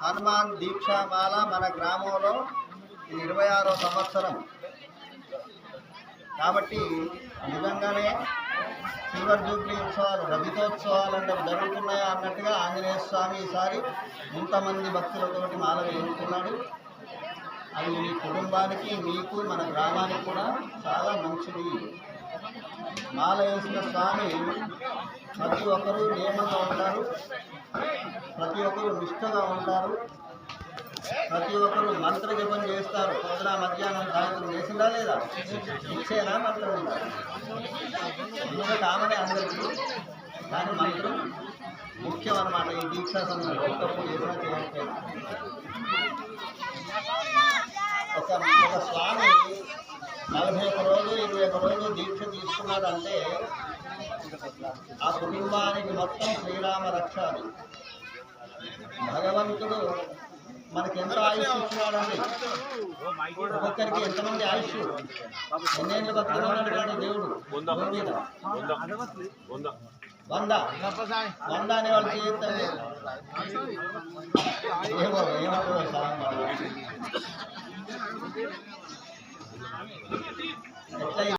హనుమాన్ దీక్షామాల మన గ్రామంలో 26వ సంవత్సరం కాబట్టి నిజంగానే సిల్వర్ జూబ్లీ ఉత్సవాలు రజతోత్సవాలు అంటే జరుగుతున్నాయా అన్నట్టుగా ఆంజనేయ స్వామి ఈసారి ఇంతమంది భక్తులతోటి మాల వేయించుకున్నాడు. అది మీ కుటుంబానికి మీకు మన గ్రామానికి కూడా చాలా మంచిది. మాల వేసిన స్వామి ప్రతి ఒక్కరూ నియమంగా ఉంటారు, ప్రతి ఒక్కరూ నిష్ఠగా ఉంటారు, ప్రతి ఒక్కరు మంత్ర జపం చేస్తారు. పొద్దున మధ్యాహ్నం సాయంత్రం చేసిందా లేదా? ఇచ్చేనా మంత్రం ఉందా? ఎందుకంటే కామనే అందరికీ, కానీ మంత్రం ముఖ్యం అన్నమాట. ఈ దీక్షా సందర్భంలో తప్పు చేసినా చేయకపోయినా ఒక స్వామి 41 రోజులు 21 రోజులు దీక్ష తీసుకున్నాడు అంటే ఆ కుటుంబానికి మొత్తం శ్రీరామ రక్ష. భగవంతుడు మనకి ఎంత ఆయుష్ ఇచ్చినాడండి. ఒక్కొక్కరికి ఎంతమంది ఆయుష్, ఎన్నేళ్ళు బతుకున్నాడు కానీ దేవుడు మీద 100 అనేవాళ్ళు చేయొద్దండి. ఏమో